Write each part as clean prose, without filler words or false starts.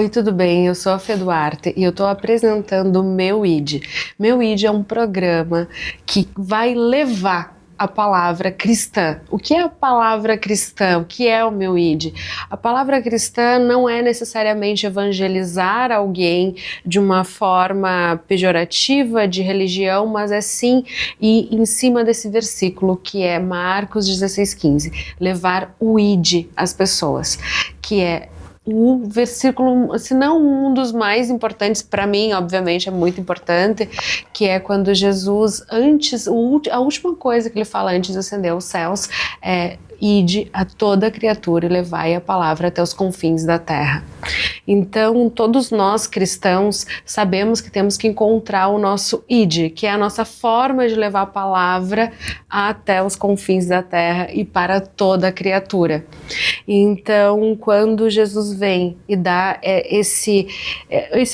Oi, tudo bem? Eu sou a Fê Duarte e eu estou apresentando o Meu ID. Meu ID é um programa que vai levar a palavra cristã. O que é a palavra cristã? O que é o Meu ID? A palavra cristã não é necessariamente evangelizar alguém de uma forma pejorativa de religião, mas é sim ir em cima desse versículo que é Marcos 16:15, levar o ID às pessoas, que é o versículo, se não um dos mais importantes para mim, obviamente é muito importante, que é quando Jesus, a última coisa que ele fala antes de ascender aos céus é: ide a toda criatura e levai a palavra até os confins da terra. Então, todos nós cristãos sabemos que temos que encontrar o nosso ide, que é a nossa forma de levar a palavra até os confins da terra e para toda criatura. Então, quando Jesus vem e dá esse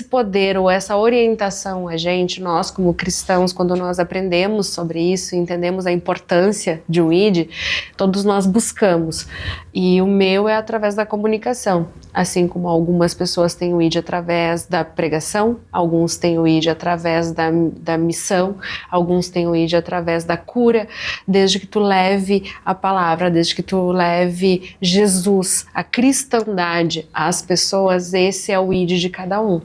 poder ou essa orientação a gente, nós como cristãos, quando nós aprendemos sobre isso, entendemos a importância de um id, todos nós buscamos. E o meu é através da comunicação, assim como algumas pessoas têm o id através da pregação, alguns têm o id através da missão, alguns têm o id através da cura, desde que tu leve a palavra, desde que tu leve Jesus, a cristandade às pessoas, esse é o id de cada um.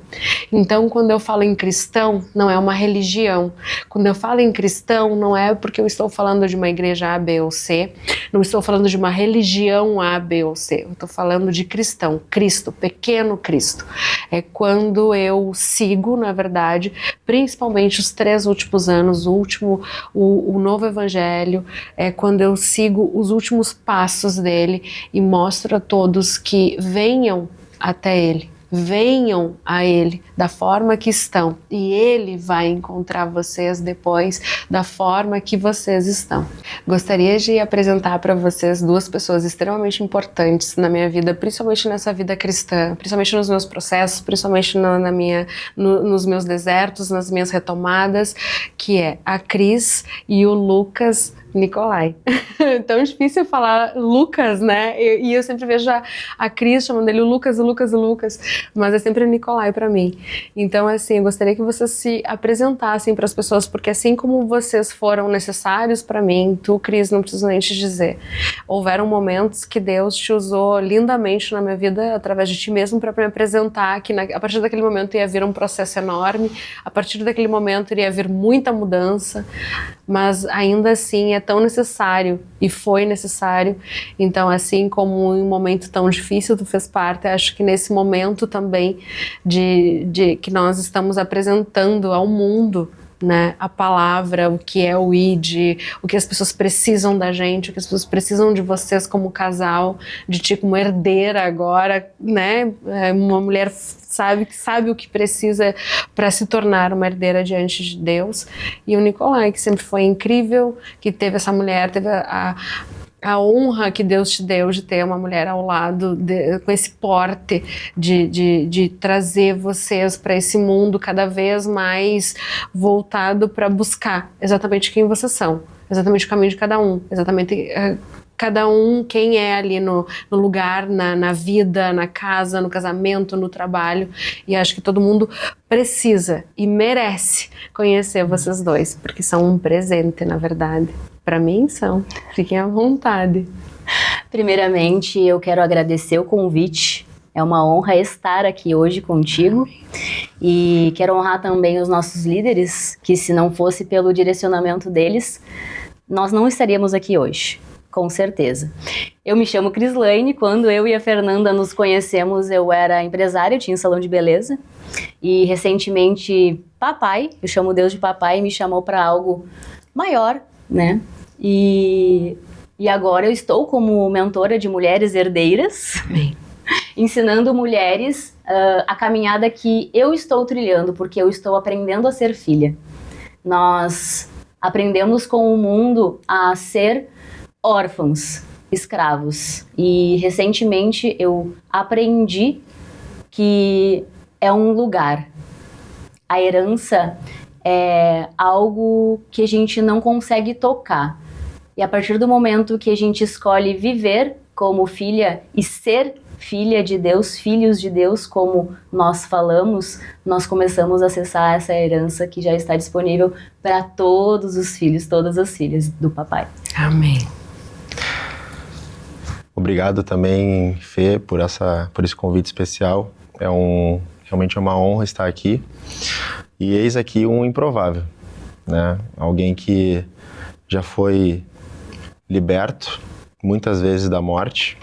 Então, quando eu falo em cristão, não é uma religião. Quando eu falo em cristão, não é porque eu estou falando de uma igreja A, B ou C, não estou falando de uma religião A, B ou C, eu estou falando de cristão, Cristo, pequeno Cristo. É quando eu sigo, na verdade, principalmente os 3 últimos anos, o novo evangelho, é quando eu sigo os últimos passos dele e mostro a todos que venham até ele. Venham a ele da forma que estão e ele vai encontrar vocês depois da forma que vocês estão. Gostaria de apresentar para vocês 2 pessoas extremamente importantes na minha vida, principalmente nessa vida cristã, principalmente nos meus processos, principalmente nos meus desertos, nas minhas retomadas, que é a Cris e o Lucas Nicolai. Tão difícil falar Lucas, né? E eu sempre vejo a Cris chamando ele o Lucas, mas é sempre o Nicolai para mim. Então, assim, eu gostaria que vocês se apresentassem para as pessoas, porque assim como vocês foram necessários para mim, tu, Cris, não preciso nem te dizer. Houveram momentos que Deus te usou lindamente na minha vida, através de ti mesmo, para me apresentar que a partir daquele momento ia vir um processo enorme, a partir daquele momento iria vir muita mudança, mas ainda assim é tão necessário e foi necessário. Então, assim como em um momento tão difícil tu fez parte, acho que nesse momento também de que nós estamos apresentando ao mundo, né, a palavra, o que é o id, o que as pessoas precisam da gente, o que as pessoas precisam de vocês como casal, de ti como herdeira agora, né, uma mulher sabe o que precisa para se tornar uma herdeira diante de Deus, e o Nicolai, que sempre foi incrível, que teve essa mulher, teve a honra que Deus te deu de ter uma mulher ao lado, com esse porte de trazer vocês para esse mundo cada vez mais voltado para buscar exatamente quem vocês são, exatamente o caminho de cada um, exatamente cada um quem é ali no lugar, na vida, na casa, no casamento, no trabalho. E acho que todo mundo precisa e merece conhecer vocês dois, porque são um presente, na verdade. Para mim são. Fiquem à vontade. Primeiramente, eu quero agradecer o convite. É uma honra estar aqui hoje contigo. E quero honrar também os nossos líderes, que se não fosse pelo direcionamento deles, nós não estaríamos aqui hoje. Com certeza. Eu me chamo Crislaine. Quando eu e a Fernanda nos conhecemos, eu era empresária, eu tinha um salão de beleza. E recentemente, papai, eu chamo Deus de papai, me chamou para algo maior, né? E agora eu estou como mentora de mulheres herdeiras, ensinando mulheres a caminhada que eu estou trilhando, porque eu estou aprendendo a ser filha. Nós aprendemos com o mundo a ser órfãos, escravos. E recentemente eu aprendi que é um lugar. A herança é algo que a gente não consegue tocar. E a partir do momento que a gente escolhe viver como filha e ser filha de Deus, filhos de Deus, como nós falamos, nós começamos a acessar essa herança que já está disponível para todos os filhos, todas as filhas do papai. Amém. Obrigado também, Fê, por esse convite especial. Realmente é uma honra estar aqui. E eis aqui um improvável, né? Alguém que já foi liberto muitas vezes da morte.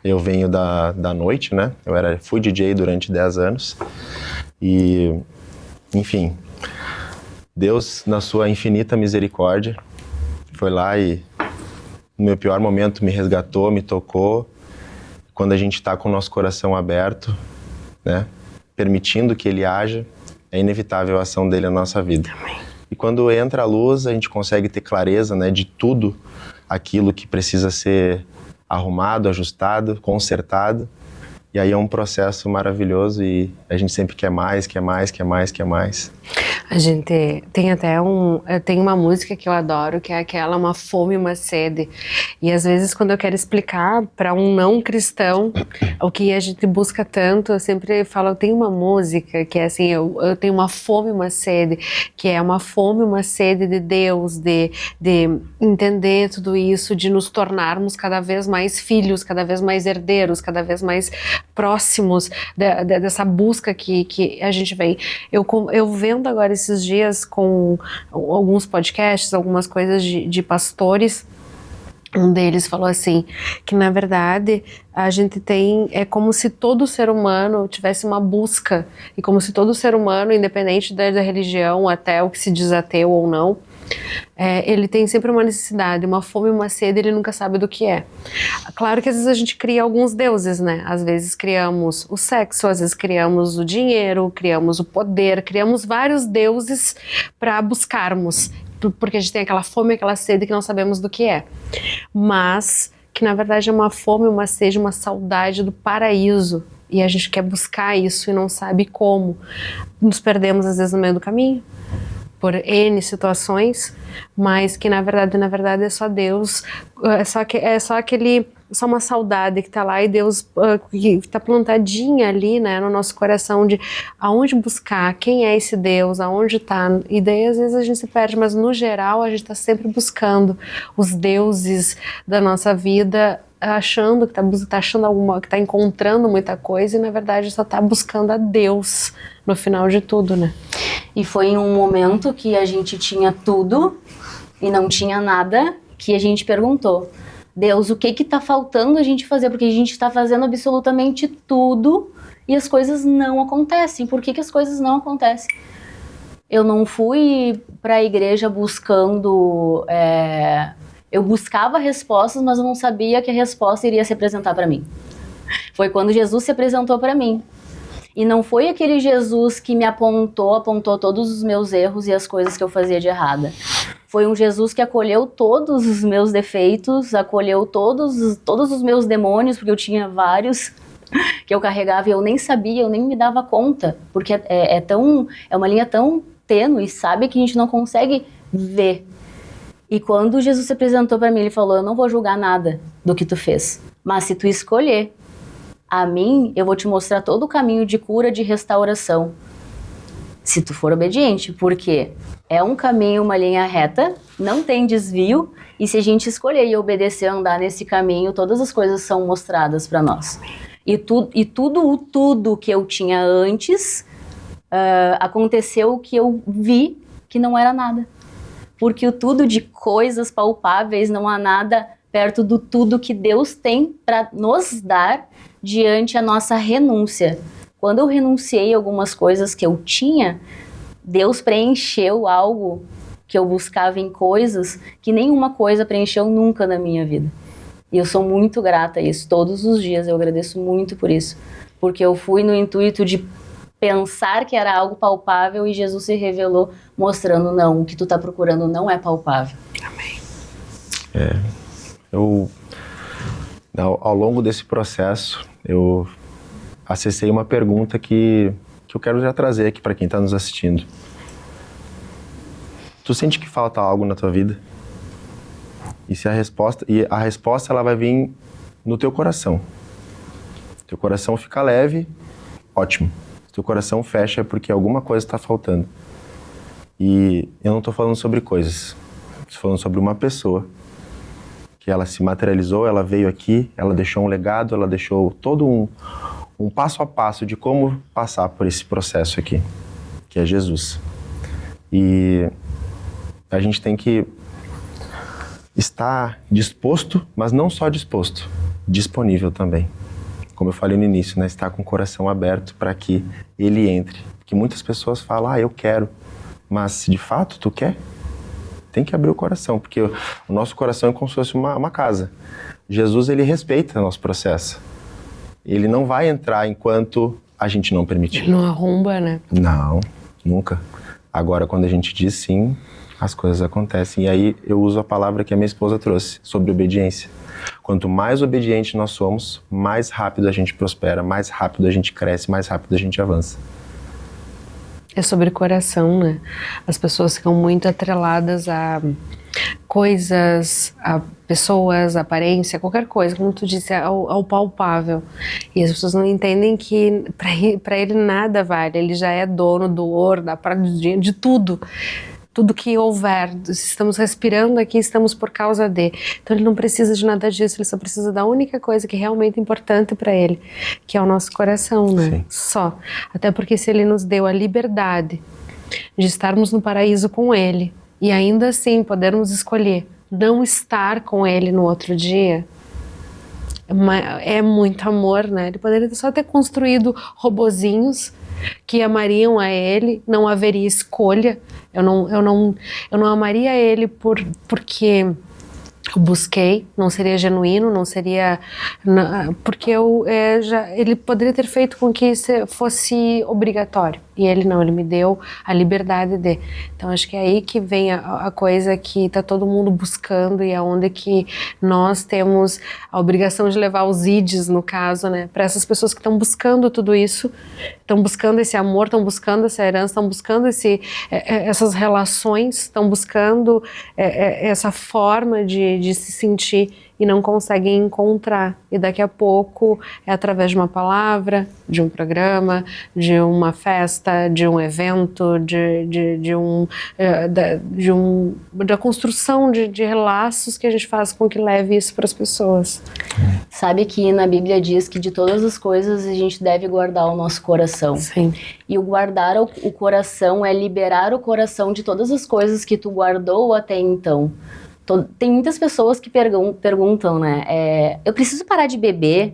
Eu venho da noite, né? Fui DJ durante 10 anos. E, enfim, Deus, na sua infinita misericórdia, foi lá e, no meu pior momento, me resgatou, me tocou. Quando a gente está com o nosso coração aberto, né? Permitindo que Ele haja, é inevitável a ação dele na nossa vida. Amém. E quando entra a luz, a gente consegue ter clareza, né, de tudo aquilo que precisa ser arrumado, ajustado, consertado. E aí é um processo maravilhoso e a gente sempre quer mais, quer mais, quer mais, quer mais. A gente tem até tem uma música que eu adoro, que é aquela Uma Fome, Uma Sede. E às vezes quando eu quero explicar para um não cristão o que a gente busca tanto, eu sempre falo, tem uma música que é assim, eu tenho uma fome, uma sede, que é uma fome, uma sede de Deus, de entender tudo isso, de nos tornarmos cada vez mais filhos, cada vez mais herdeiros, cada vez mais próximos dessa busca que a gente vem. Eu vendo agora esses dias com alguns podcasts, algumas coisas de pastores, um deles falou assim, que na verdade a gente é como se todo ser humano tivesse uma busca, e como se todo ser humano, independente da religião, até o que se diz ateu ou não, ele tem sempre uma necessidade, uma fome, uma sede, ele nunca sabe do que é. Claro que às vezes a gente cria alguns deuses, né? Às vezes criamos o sexo, às vezes criamos o dinheiro, criamos o poder, criamos vários deuses para buscarmos, porque a gente tem aquela fome, aquela sede que não sabemos do que é. Mas que na verdade é uma fome, uma sede, uma saudade do paraíso. E a gente quer buscar isso e não sabe como. Nos perdemos às vezes no meio do caminho, por N situações, mas que na verdade é só Deus, só uma saudade que tá lá, e Deus que tá plantadinha ali, né, no nosso coração, de aonde buscar, quem é esse Deus, aonde tá, e daí às vezes a gente se perde, mas no geral a gente tá sempre buscando os deuses da nossa vida, achando que tá achando que tá encontrando muita coisa, e na verdade só tá buscando a Deus no final de tudo, né? E foi em um momento que a gente tinha tudo e não tinha nada, que a gente perguntou, Deus, o que tá faltando a gente fazer? Porque a gente tá fazendo absolutamente tudo e as coisas não acontecem. Por que as coisas não acontecem? Eu não fui pra igreja buscando... Eu buscava respostas, mas eu não sabia que a resposta iria se apresentar para mim. Foi quando Jesus se apresentou para mim. E não foi aquele Jesus que me apontou todos os meus erros e as coisas que eu fazia de errada. Foi um Jesus que acolheu todos os meus defeitos, acolheu todos os meus demônios, porque eu tinha vários que eu carregava e eu nem sabia, eu nem me dava conta, porque é uma linha tão tênue, sabe, que a gente não consegue ver. E quando Jesus se apresentou para mim, ele falou, eu não vou julgar nada do que tu fez, mas se tu escolher a mim, eu vou te mostrar todo o caminho de cura, de restauração, se tu for obediente, porque é um caminho, uma linha reta, não tem desvio, e se a gente escolher e obedecer, andar nesse caminho, todas as coisas são mostradas para nós. E tudo que eu tinha antes, aconteceu que eu vi que não era nada. Porque o tudo de coisas palpáveis não há nada perto do tudo que Deus tem para nos dar diante a nossa renúncia. Quando eu renunciei a algumas coisas que eu tinha, Deus preencheu algo que eu buscava em coisas que nenhuma coisa preencheu nunca na minha vida. E eu sou muito grata a isso. Todos os dias eu agradeço muito por isso. Porque eu fui no intuito de pensar que era algo palpável e Jesus se revelou mostrando, não, o que tu tá procurando não é palpável. Amém. Ao longo desse processo, eu acessei uma pergunta que eu quero já trazer aqui para quem está nos assistindo. Tu sente que falta algo na tua vida? E a resposta ela vai vir no teu coração. Teu coração fica leve, ótimo. Se teu coração fecha é porque alguma coisa está faltando. E eu não estou falando sobre coisas, estou falando sobre uma pessoa que ela se materializou, ela veio aqui, ela deixou um legado, ela deixou todo um passo a passo de como passar por esse processo aqui, que é Jesus. E a gente tem que estar disposto, mas não só disposto, disponível também. Como eu falei no início, né? Estar com o coração aberto para que ele entre. Que muitas pessoas falam, eu quero, mas de fato tu quer? Tem que abrir o coração, porque o nosso coração é como se fosse uma casa. Jesus, ele respeita o nosso processo. Ele não vai entrar enquanto a gente não permitir. Ele não arromba, né? Não, nunca. Agora, quando a gente diz sim, as coisas acontecem. E aí eu uso a palavra que a minha esposa trouxe, sobre obediência. Quanto mais obediente nós somos, mais rápido a gente prospera, mais rápido a gente cresce, mais rápido a gente avança. É sobre coração, né? As pessoas ficam muito atreladas a coisas, a pessoas, a aparência, qualquer coisa, como tu disse, ao palpável. E as pessoas não entendem que para ele nada vale, ele já é dono do ouro, da prata, do dinheiro, de tudo. Tudo que houver, estamos respirando aqui, estamos por causa de. Então ele não precisa de nada disso, ele só precisa da única coisa que é realmente importante para ele, que é o nosso coração, né? Sim. Só. Até porque se ele nos deu a liberdade de estarmos no paraíso com ele, e ainda assim podermos escolher não estar com ele no outro dia, é muito amor, né? Ele poderia só ter construído robozinhos que amariam a ele, não haveria escolha. Eu não amaria ele porque eu busquei, não seria genuíno, não seria, porque ele poderia ter feito com que isso fosse obrigatório, e ele não, ele me deu a liberdade de. Então acho que é aí que vem a coisa que está todo mundo buscando, e é onde que nós temos a obrigação de levar os ides, no caso, né, para essas pessoas que estão buscando tudo isso, estão buscando esse amor, estão buscando essa herança, estão buscando essas relações, estão buscando essa forma de se sentir e não conseguem encontrar. E daqui a pouco é através de uma palavra, de um programa, de uma festa, de um evento, da construção de laços que a gente faz com que leve isso para as pessoas. Sabe que na Bíblia diz que de todas as coisas a gente deve guardar o nosso coração. Sim. E o guardar o coração é liberar o coração de todas as coisas que tu guardou até então. Tem muitas pessoas que perguntam, né? Eu preciso parar de beber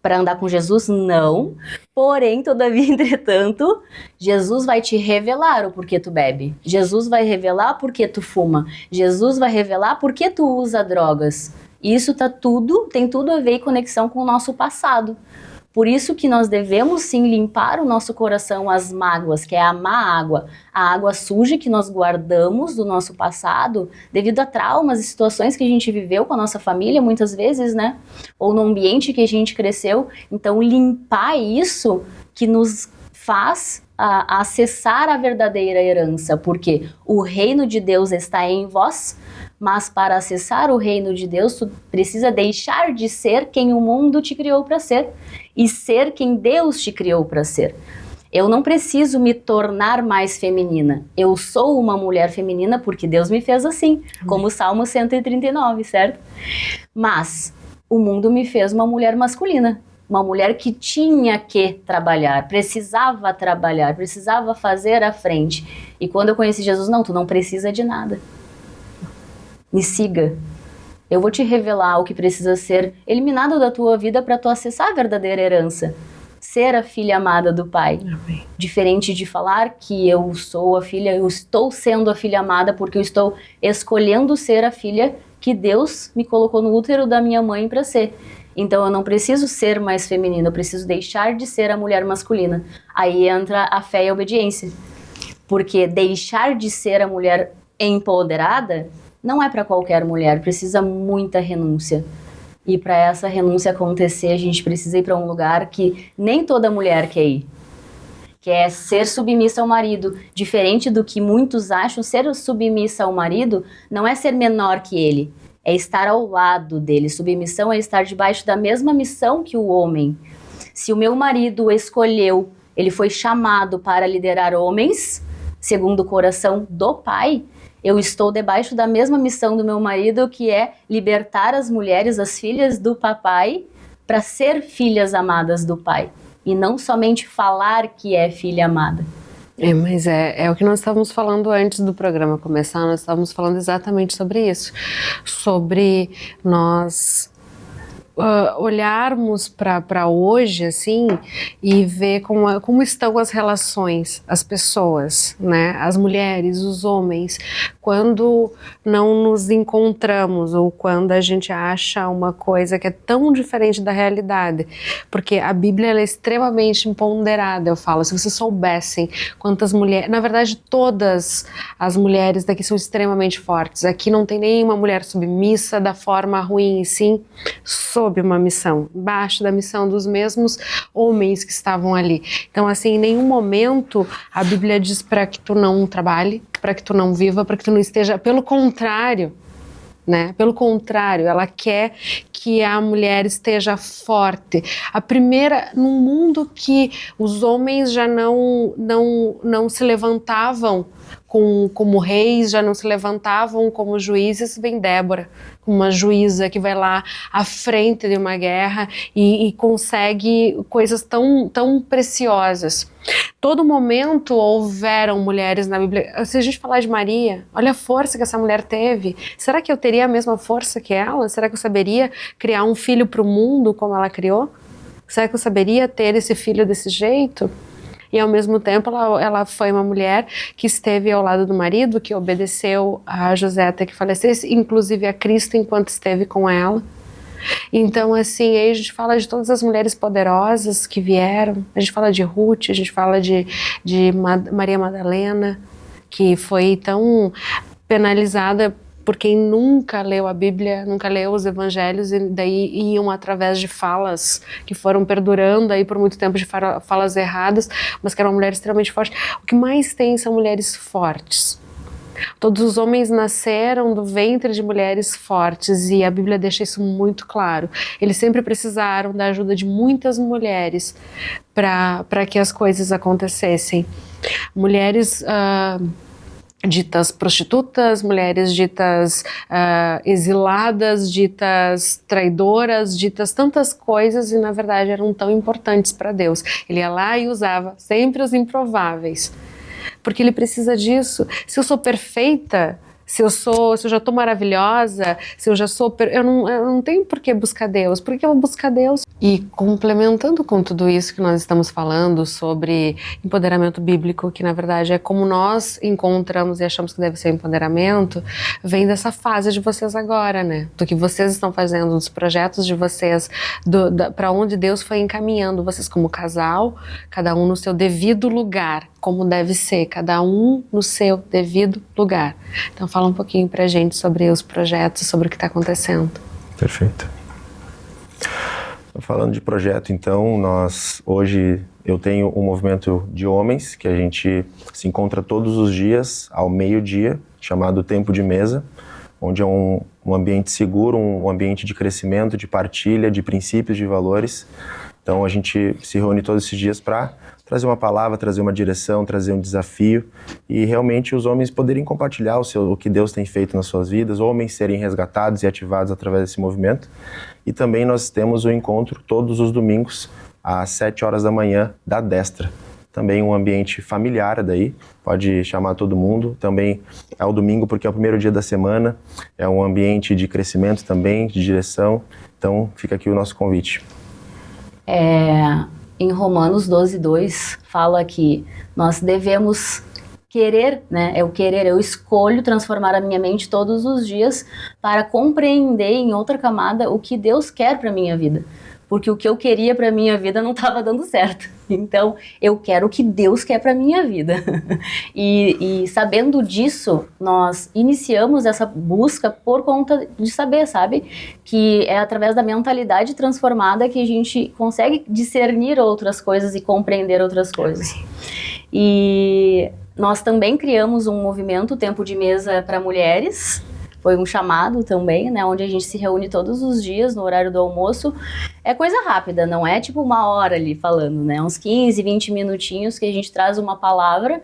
para andar com Jesus? Não. Porém, todavia, entretanto, Jesus vai te revelar o porquê tu bebe. Jesus vai revelar porquê tu fuma. Jesus vai revelar porquê tu usa drogas. Isso tem tudo a ver em conexão com o nosso passado. Por isso que nós devemos sim limpar o nosso coração, as mágoas, que é amar a água suja que nós guardamos do nosso passado, devido a traumas e situações que a gente viveu com a nossa família, muitas vezes, né? Ou no ambiente que a gente cresceu. Então, limpar isso que nos faz acessar a verdadeira herança, porque o reino de Deus está em vós, mas para acessar o reino de Deus, tu precisa deixar de ser quem o mundo te criou para ser e ser quem Deus te criou para ser. Eu não preciso me tornar mais feminina. Eu sou uma mulher feminina porque Deus me fez assim, como o Salmo 139, certo? Mas o mundo me fez uma mulher masculina. Uma mulher que tinha que trabalhar, precisava fazer à frente. E quando eu conheci Jesus, não, tu não precisa de nada. Me siga. Eu vou te revelar o que precisa ser eliminado da tua vida para tu acessar a verdadeira herança. Ser a filha amada do Pai. Amém. Diferente de falar que eu sou a filha, eu estou sendo a filha amada porque eu estou escolhendo ser a filha que Deus me colocou no útero da minha mãe para ser. Então eu não preciso ser mais feminina, eu preciso deixar de ser a mulher masculina. Aí entra a fé e a obediência. Porque deixar de ser a mulher empoderada não é para qualquer mulher, precisa muita renúncia. E para essa renúncia acontecer, a gente precisa ir para um lugar que nem toda mulher quer ir. Que é ser submissa ao marido. Diferente do que muitos acham, ser submissa ao marido não é ser menor que ele. É estar ao lado dele. Submissão é estar debaixo da mesma missão que o homem. Se o meu marido escolheu, ele foi chamado para liderar homens, segundo o coração do Pai, eu estou debaixo da mesma missão do meu marido, que é libertar as mulheres, as filhas do papai, para ser filhas amadas do Pai. E não somente falar que é filha amada. Mas é o que nós estávamos falando antes do programa começar, nós estávamos falando exatamente sobre isso. Sobre nós olharmos para hoje, assim, e ver como estão as relações, as pessoas, né? As mulheres, os homens, quando não nos encontramos ou quando a gente acha uma coisa que é tão diferente da realidade. Porque a Bíblia ela é extremamente empoderada, eu falo. Se vocês soubessem quantas mulheres... Na verdade, todas as mulheres daqui são extremamente fortes. Aqui não tem nenhuma mulher submissa da forma ruim, e sim sob uma missão, embaixo da missão dos mesmos homens que estavam ali. Então, assim, em nenhum momento a Bíblia diz para que tu não trabalhe, para que tu não viva, para que tu não esteja, pelo contrário, né? Pelo contrário, ela quer que a mulher esteja forte. A primeira, num mundo que os homens já não se levantavam como reis, já não se levantavam como juízes, vem Débora, uma juíza que vai lá à frente de uma guerra e consegue coisas tão preciosas. Todo momento houveram mulheres na Bíblia. Se a gente falar de Maria, olha a força que essa mulher teve. Será que eu teria a mesma força que ela? Será que eu saberia criar um filho para o mundo como ela criou? Será que eu saberia ter esse filho desse jeito? E ao mesmo tempo ela foi uma mulher que esteve ao lado do marido, que obedeceu a José até que falecesse, inclusive a Cristo enquanto esteve com ela. Então, assim, aí a gente fala de todas as mulheres poderosas que vieram, a gente fala de Ruth, a gente fala de Maria Madalena, que foi tão penalizada por quem nunca leu a Bíblia, nunca leu os evangelhos, e daí iam através de falas que foram perdurando aí por muito tempo, de falas erradas, mas que era uma mulher extremamente forte. O que mais tem são mulheres fortes. Todos os homens nasceram do ventre de mulheres fortes e a Bíblia deixa isso muito claro. Eles sempre precisaram da ajuda de muitas mulheres para que as coisas acontecessem. Mulheres ditas prostitutas, mulheres ditas exiladas, ditas traidoras, ditas tantas coisas e na verdade eram tão importantes para Deus. Ele ia lá e usava sempre os improváveis. Porque ele precisa disso. Se eu sou perfeita, se eu já estou maravilhosa, se eu já sou... Eu não tenho por que buscar Deus. Por que eu vou buscar Deus? E complementando com tudo isso que nós estamos falando sobre empoderamento bíblico, que na verdade é como nós encontramos e achamos que deve ser empoderamento, vem dessa fase de vocês agora, né? Do que vocês estão fazendo, dos projetos de vocês, para onde Deus foi encaminhando vocês como casal, cada um no seu devido lugar, como deve ser, cada um no seu devido lugar. Então fala um pouquinho pra gente sobre os projetos, sobre o que está acontecendo. Perfeito. Falando de projeto, então, hoje eu tenho um movimento de homens que a gente se encontra todos os dias ao meio-dia, chamado Tempo de Mesa, onde é um ambiente seguro, um ambiente de crescimento, de partilha, de princípios, de valores. Então a gente se reúne todos esses dias para trazer uma palavra, trazer uma direção, trazer um desafio e realmente os homens poderem compartilhar o que Deus tem feito nas suas vidas, homens serem resgatados e ativados através desse movimento. E também nós temos o encontro todos os domingos às 7 horas da manhã da Destra. Também um ambiente familiar daí, pode chamar todo mundo. Também é o domingo porque é o primeiro dia da semana, é um ambiente de crescimento também, de direção. Então fica aqui o nosso convite. Em Romanos 12:2 fala que nós devemos querer, né? Eu escolho transformar a minha mente todos os dias para compreender em outra camada o que Deus quer para minha vida. Porque o que eu queria para minha vida não estava dando certo. Então, eu quero o que Deus quer para minha vida. E sabendo disso, nós iniciamos essa busca por conta de saber, sabe? Que é através da mentalidade transformada que a gente consegue discernir outras coisas e compreender outras coisas. E nós também criamos um movimento Tempo de Mesa para mulheres, foi um chamado também, né? Onde a gente se reúne todos os dias no horário do almoço. É coisa rápida, não é tipo 1 hora ali falando, né? Uns 15, 20 minutinhos que a gente traz uma palavra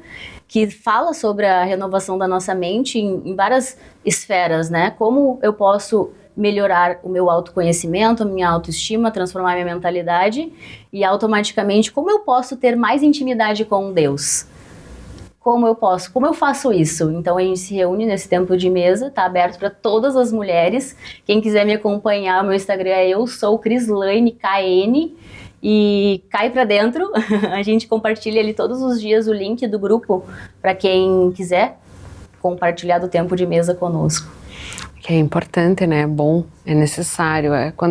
que fala sobre a renovação da nossa mente em várias esferas, né? Como eu posso melhorar o meu autoconhecimento, a minha autoestima, transformar minha mentalidade e automaticamente como eu posso ter mais intimidade com Deus. Como eu faço isso? Então a gente se reúne nesse tempo de mesa, tá aberto para todas as mulheres. Quem quiser me acompanhar, meu Instagram é eu sou Crislaine, KN, e cai pra dentro. A gente compartilha ali todos os dias o link do grupo para quem quiser compartilhar do tempo de mesa conosco. Que é importante, né? É bom, é necessário.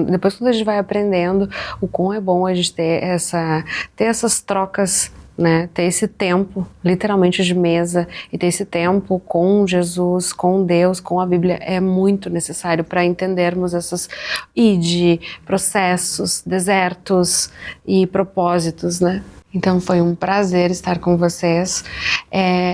Depois quando a gente vai aprendendo, o quão é bom a gente ter essas trocas, né? Ter esse tempo, literalmente de mesa, e ter esse tempo com Jesus, com Deus, com a Bíblia, é muito necessário para entendermos essas processos, desertos e propósitos, né? Então foi um prazer estar com vocês.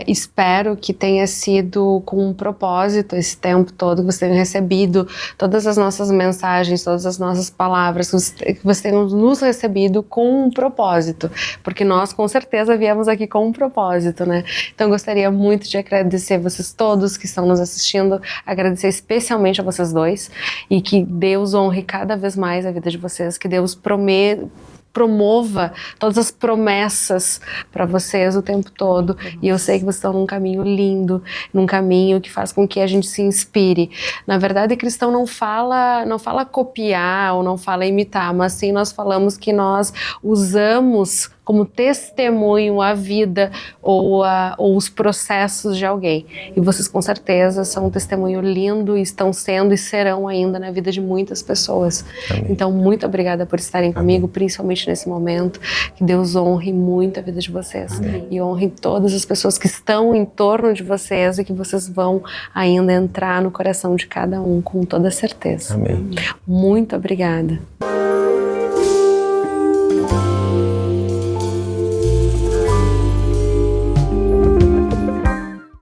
Espero que tenha sido com um propósito esse tempo todo, que vocês tenham recebido todas as nossas mensagens, todas as nossas palavras, que vocês tenham nos recebido com um propósito, porque nós com certeza viemos aqui com um propósito, né? Então gostaria muito de agradecer vocês todos que estão nos assistindo, agradecer especialmente a vocês dois, e que Deus honre cada vez mais a vida de vocês, que Deus promova todas as promessas para vocês o tempo todo. E eu sei que vocês estão num caminho lindo, num caminho que faz com que a gente se inspire. Na verdade, cristão não fala copiar ou não fala imitar, mas sim nós falamos que nós usamos como testemunho a vida ou os processos de alguém. E vocês com certeza são um testemunho lindo e estão sendo e serão ainda na vida de muitas pessoas. Amém. Então, muito obrigada por estarem comigo, principalmente nesse momento. Que Deus honre muito a vida de vocês. Amém. E honre todas as pessoas que estão em torno de vocês e que vocês vão ainda entrar no coração de cada um com toda certeza. Amém. Muito obrigada.